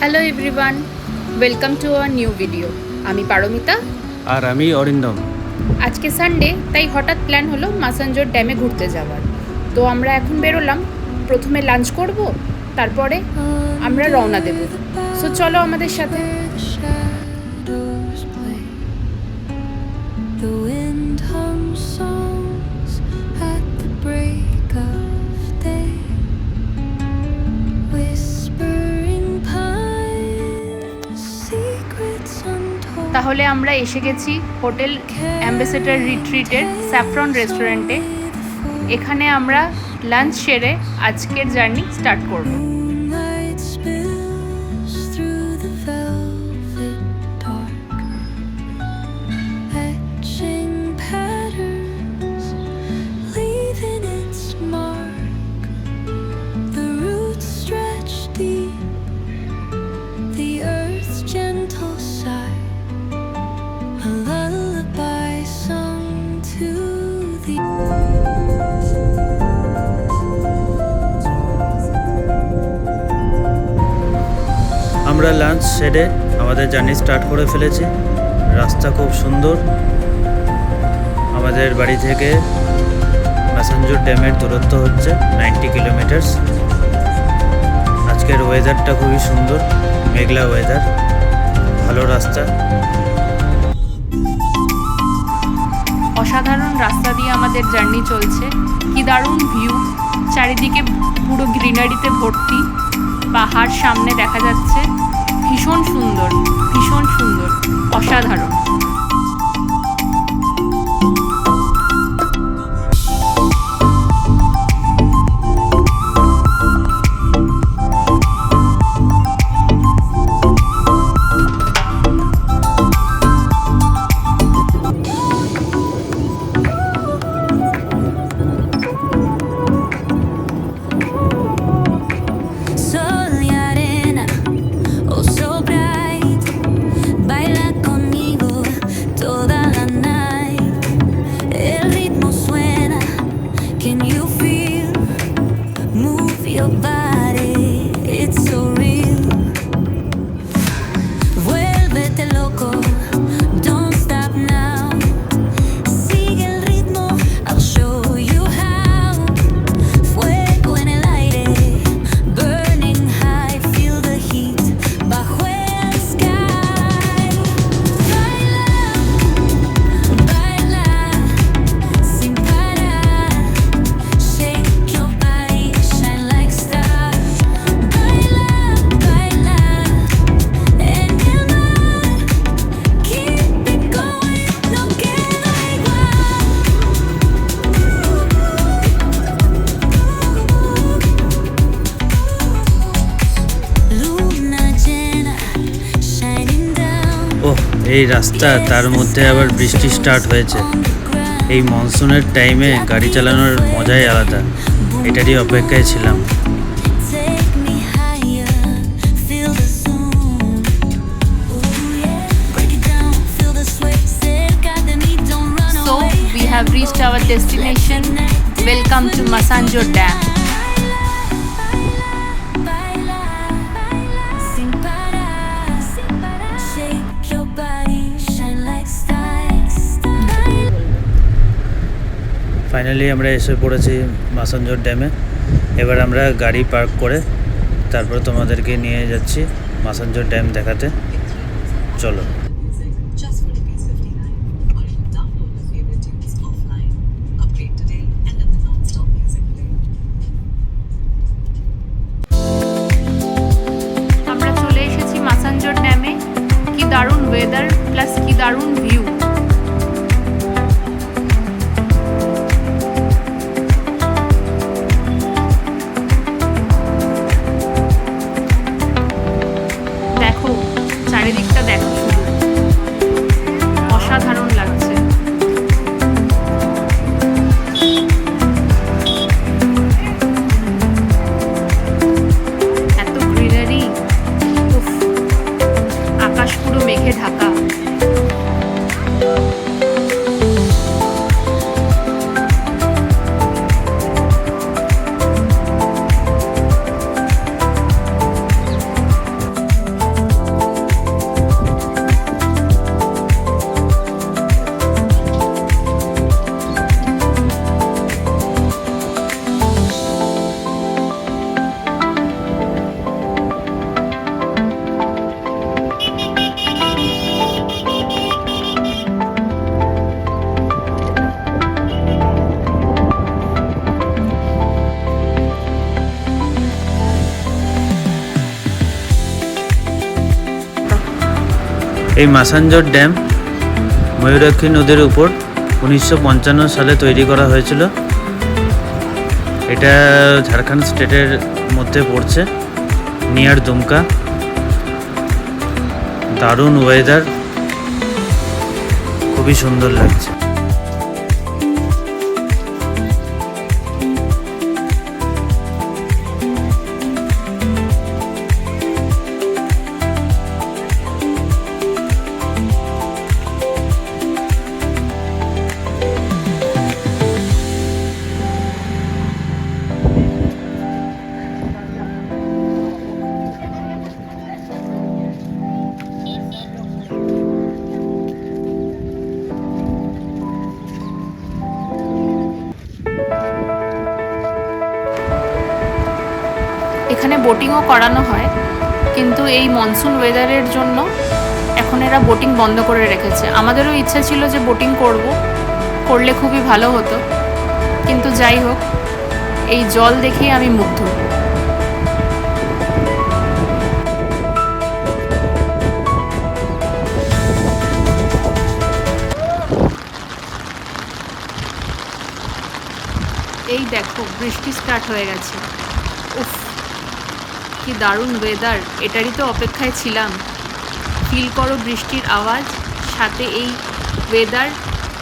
Hello everyone, welcome to our new video. আমি পারমিতা আর আমি অরিন্দম। আজকে সানডে, তাই হঠাৎ প্ল্যান হলো মাসাঞ্জোর ড্যামে ঘুরতে যাওয়ার। তো আমরা এখন বেরোলাম। প্রথমে লাঞ্চ করব, তারপরে আমরা রওনা দেব। সো চলো আমাদের সাথে। তাহলে আমরা এসে গেছি হোটেল অ্যাম্বাসেডর রিট্রিটের স্যাফরন রেস্টুরেন্টে। এখানে আমরা লাঞ্চ সেরে আজকের জার্নি স্টার্ট করব। আমরা লাঞ্চ সেরে আমাদের জার্নি স্টার্ট করে ফেলেছি। রাস্তা খুব সুন্দর। আমাদের বাড়ি থেকে মাসাঞ্জোর ড্যামের দূরত্ব হচ্ছে 90 কিলোমিটার্স। আজকের ওয়েদারটা খুবই সুন্দর, মেঘলা ওয়েদার, ভালো রাস্তা। অসাধারণ রাস্তা দিয়ে আমাদের জার্নি চলছে। কি দারুণ ভিউ, চারিদিকে পুরো গ্রিনারিতে ভর্তি। পাহাড় সামনে দেখা যাচ্ছে, ভীষণ সুন্দর, ভীষণ সুন্দর, অসাধারণ। এই রাস্তা, তার মধ্যে আবার বৃষ্টি স্টার্ট হয়েছে। এই মনসুনের টাইমে গাড়ি চালানোর মজাই আলাদা। এটারই অপেক্ষায় ছিলাম। So we have reached our destination. Welcome to Masanjor Dam. Finally আমরা এসে পড়েছি মাসাঞ্জোর ড্যামে। এবার আমরা গাড়ি পার্ক করে তারপর তোমাদেরকে নিয়ে যাচ্ছি মাসাঞ্জোর ড্যাম দেখাতে। চলো। আমরা চলে এসেছি মাসাঞ্জোর ড্যামে। কি দারুণ ওয়েদার প্লাস কি দারুণ ভিউ। চারিদিকটা দেখো, শুধু অসাধারণ লাগছে। এত গ্রিনারি, আকাশ পুরো মেঘে ঢাকা। এই মাসাঞ্জোর ড্যাম ময়ূরাক্ষী নদীর উপর 1955 সালে তৈরি করা হয়েছিল। এটা ঝাড়খণ্ড স্টেটের মধ্যে পড়ছে, নিয়ার দুমকা। দারুণ ওয়েদার, খুবই সুন্দর লাগছে। এখানে বোটিংও করানো হয়, কিন্তু এই মনসুন ওয়েদারের জন্য এখন এরা বোটিং বন্ধ করে রেখেছে। আমাদেরও ইচ্ছা ছিল যে বোটিং করলে খুবই ভালো হতো, কিন্তু যাই হোক, এই জল দেখেই আমি মুগ্ধ। এই দেখো, বৃষ্টি স্টার্ট হয়ে গেছে। উফ, কি দারুণ ওয়েদার! এটারই তো অপেক্ষায় ছিলাম। ফিল করো বৃষ্টির আওয়াজ, সাথে এই ওয়েদার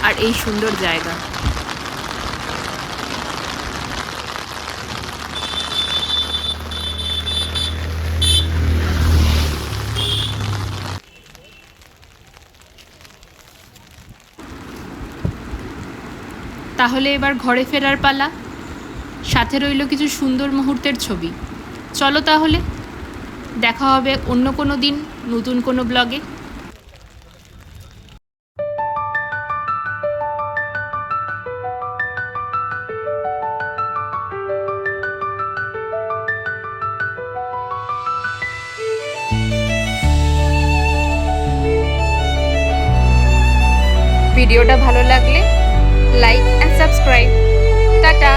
আর এই সুন্দর জায়গা। তাহলে এবার ঘরে ফেরার পালা। সাথে রইল কিছু সুন্দর মুহূর্তের ছবি। চলো তাহলে, দেখা হবে অন্য কোনো দিন নতুন কোনো ব্লগে। ভিডিওটা ভালো লাগলে লাইক অ্যান্ড সাবস্ক্রাইব। টাটা।